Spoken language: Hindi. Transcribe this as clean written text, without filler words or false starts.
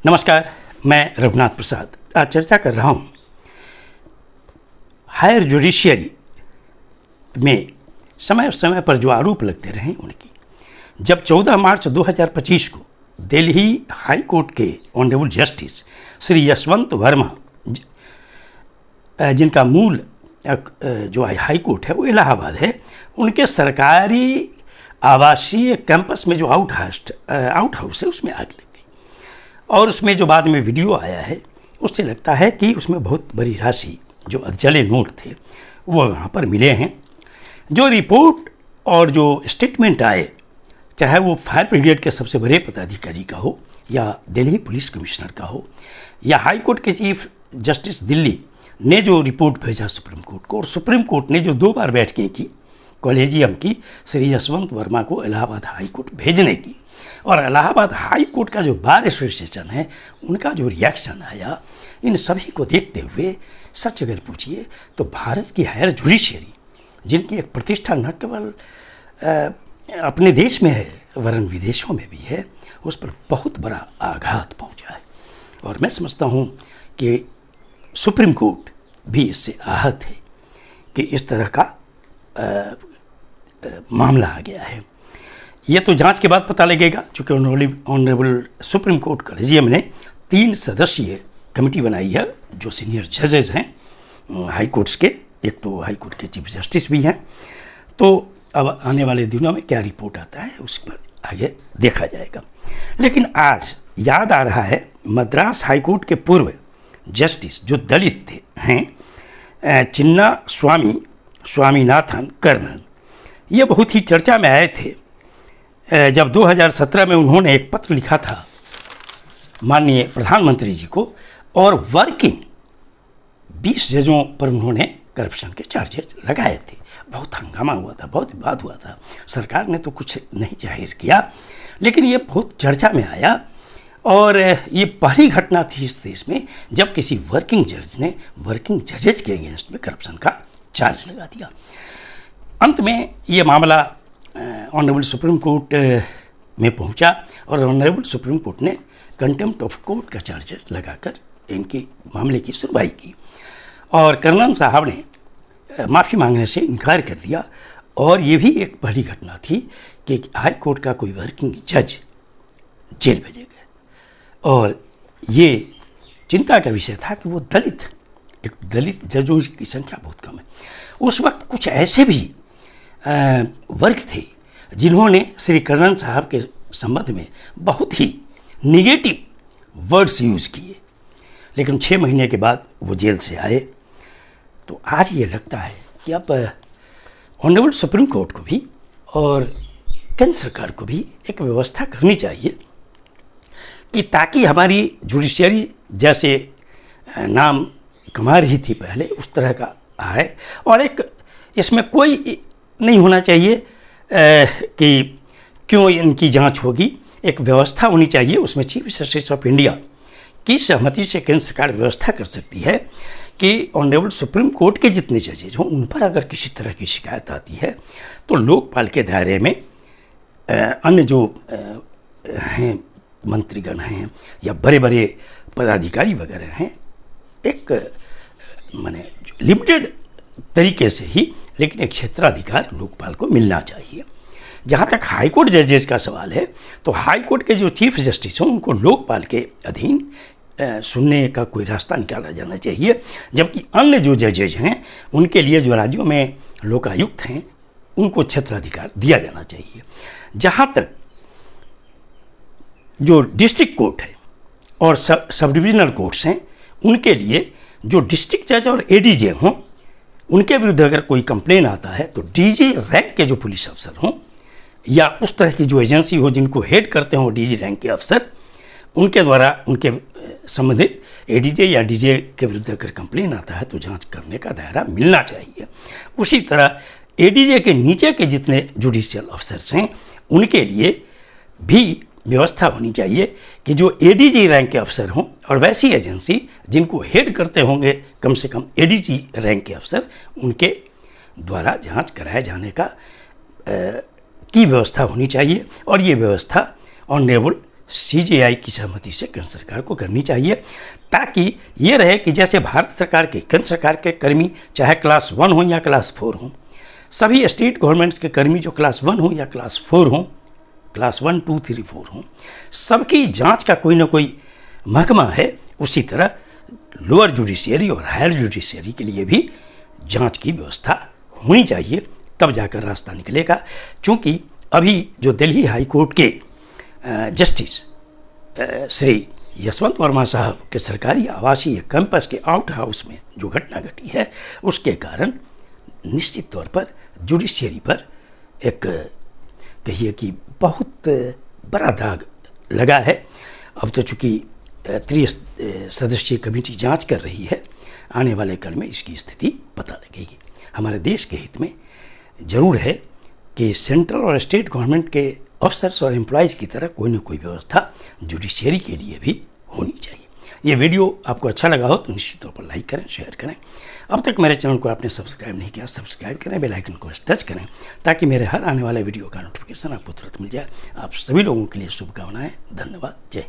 नमस्कार, मैं रघुनाथ प्रसाद आज चर्चा कर रहा हूँ हायर जुडिशियरी में समय समय पर जो आरोप लगते रहे उनकी। जब 14 मार्च 2025 को दिल्ली हाई कोर्ट के ऑनरेबल जस्टिस श्री यशवंत वर्मा, जिनका मूल जो हाई कोर्ट है वो इलाहाबाद है, उनके सरकारी आवासीय कैंपस में जो आउट हाउस है उसमें आग लगी और उसमें जो बाद में वीडियो आया है उससे लगता है कि उसमें बहुत बड़ी राशि जो जले नोट थे वो वहाँ पर मिले हैं। जो रिपोर्ट और जो स्टेटमेंट आए, चाहे वो फायर ब्रिगेड के सबसे बड़े पदाधिकारी का हो या दिल्ली पुलिस कमिश्नर का हो या हाई कोर्ट के चीफ जस्टिस दिल्ली ने जो रिपोर्ट भेजा सुप्रीम कोर्ट को, और सुप्रीम कोर्ट ने जो 2 बार बैठकें की कॉलेजियम की श्री यशवंत वर्मा को इलाहाबाद हाई कोर्ट भेजने की, और इलाहाबाद हाई कोर्ट का जो बार एसोसिएशन है उनका जो रिएक्शन आया, इन सभी को देखते हुए सच अगर पूछिए तो भारत की हायर जुडिशियरी, जिनकी एक प्रतिष्ठा न केवल अपने देश में है वरन विदेशों में भी है, उस पर बहुत बड़ा आघात पहुंचा है। और मैं समझता हूं कि सुप्रीम कोर्ट भी इससे आहत है कि इस तरह का मामला आ गया है। ये तो जांच के बाद पता लगेगा, चूँकि ऑनरेबल सुप्रीम कोर्ट कॉलेजियम ने 3 सदस्यीय कमेटी बनाई है जो सीनियर जजेस हैं हाई कोर्ट्स के, एक तो हाई कोर्ट के चीफ जस्टिस भी हैं। तो अब आने वाले दिनों में क्या रिपोर्ट आता है उस पर आगे देखा जाएगा। लेकिन आज याद आ रहा है मद्रास हाई कोर्ट के पूर्व जस्टिस जो दलित थे हैं चिन्ना स्वामीनाथन कर्नल, ये बहुत ही चर्चा में आए थे जब 2017 में उन्होंने एक पत्र लिखा था माननीय प्रधानमंत्री जी को, और वर्किंग 20 जजों पर उन्होंने करप्शन के चार्जेस लगाए थे। बहुत हंगामा हुआ था, बहुत विवाद हुआ था। सरकार ने तो कुछ नहीं जाहिर किया, लेकिन ये बहुत चर्चा में आया और ये पहली घटना थी इस देश में जब किसी वर्किंग जज ने वर्किंग जजेस के अगेंस्ट में करप्शन का चार्ज लगा दिया। अंत में ये मामला ऑनरेबल सुप्रीम कोर्ट में पहुंचा और ऑनरेबल सुप्रीम कोर्ट ने कंटेम्प्ट ऑफ कोर्ट का चार्जेस लगाकर इनकी मामले की सुनवाई की, और कर्नल साहब ने माफ़ी मांगने से इनकार कर दिया। और ये भी एक पहली घटना थी कि हाई कोर्ट का कोई वर्किंग जज जेल भेजे गए, और ये चिंता का विषय था कि वो दलित जजों की संख्या बहुत कम है। उस वक्त कुछ ऐसे भी वर्ग थे जिन्होंने श्री कर्नल साहब के संबंध में बहुत ही निगेटिव वर्ड्स यूज़ किए, लेकिन 6 महीने के बाद वो जेल से आए। तो आज ये लगता है कि अब ऑनरेबल सुप्रीम कोर्ट को भी और केंद्र सरकार को भी एक व्यवस्था करनी चाहिए कि ताकि हमारी जुडिशियरी जैसे नाम कमा रही थी पहले उस तरह का आए, और एक इसमें कोई नहीं होना चाहिए कि क्यों इनकी जांच होगी। एक व्यवस्था होनी चाहिए, उसमें चीफ जस्टिस ऑफ इंडिया की सहमति से केंद्र सरकार व्यवस्था कर सकती है कि ऑनरेबल सुप्रीम कोर्ट के जितने जजेज हों उन पर अगर किसी तरह की शिकायत आती है तो लोकपाल के दायरे में अन्य जो हैं मंत्रीगण हैं या बड़े बड़े पदाधिकारी वगैरह हैं, एक माने लिमिटेड तरीके से ही, लेकिन एक क्षेत्राधिकार लोकपाल को मिलना चाहिए। जहाँ तक हाई कोर्ट जजेस का सवाल है तो हाई कोर्ट के जो चीफ जस्टिस हों उनको लोकपाल के अधीन सुनने का कोई रास्ता निकाला जाना चाहिए, जबकि अन्य जो जजेज हैं उनके लिए जो राज्यों में लोकायुक्त हैं उनको क्षेत्राधिकार दिया जाना चाहिए। जहाँ तक जो डिस्ट्रिक्ट कोर्ट है और सब डिविजनल कोर्ट्स हैं उनके लिए जो डिस्ट्रिक्ट जज और एडीजे हों उनके विरुद्ध अगर कोई कंप्लेन आता है तो डीजी रैंक के जो पुलिस अफसर हों या उस तरह की जो एजेंसी हो जिनको हेड करते हों डीजी रैंक के अफसर, उनके द्वारा उनके संबंधित एडीजे या डीजे के विरुद्ध अगर कंप्लेन आता है तो जांच करने का दायरा मिलना चाहिए। उसी तरह एडीजे के नीचे के जितने जुडिशियल अफसर्स हैं उनके लिए भी व्यवस्था होनी चाहिए कि जो एडीजी रैंक के अफसर हों और वैसी एजेंसी जिनको हेड करते होंगे कम से कम एडीजी रैंक के अफसर, उनके द्वारा जांच कराए जाने का की व्यवस्था होनी चाहिए। और ये व्यवस्था ऑनरेबल CJI की सहमति से केंद्र सरकार को करनी चाहिए, ताकि ये रहे कि जैसे भारत सरकार के केंद्र सरकार के कर्मी चाहे क्लास 1 हो या क्लास 4 हो, सभी स्टेट गवर्नमेंट्स के कर्मी जो क्लास 1 हो या क्लास 4 हो, क्लास 1, 2, 3, 4 हो, सबकी जांच का कोई ना कोई महकमा है। उसी तरह लोअर जुडिशियरी और हायर जुडिशियरी के लिए भी जांच की व्यवस्था होनी चाहिए, तब जाकर रास्ता निकलेगा। चूँकि अभी जो दिल्ली हाई कोर्ट के जस्टिस श्री यशवंत वर्मा साहब के सरकारी आवासीय कैंपस के आउट हाउस में जो घटना घटी है, उसके कारण निश्चित तौर पर जुडिशियरी पर एक कहिए कि बहुत बड़ा दाग लगा है। अब तो चूँकि त्रिसदस्यीय कमेटी जांच कर रही है, आने वाले कल में इसकी स्थिति पता लगेगी। हमारे देश के हित में जरूर है कि सेंट्रल और स्टेट गवर्नमेंट के अफसर्स और एम्प्लॉयज़ की तरह कोई ना कोई व्यवस्था जुडिशियरी के लिए भी होनी चाहिए। ये वीडियो आपको अच्छा लगा हो तो निश्चित तौर पर लाइक करें, शेयर करें। अब तक मेरे चैनल को आपने सब्सक्राइब नहीं किया, सब्सक्राइब करें, बेल आइकन को टच करें, ताकि मेरे हर आने वाले वीडियो का नोटिफिकेशन आपको तुरंत मिल जाए। आप सभी लोगों के लिए शुभकामनाएं। धन्यवाद। जय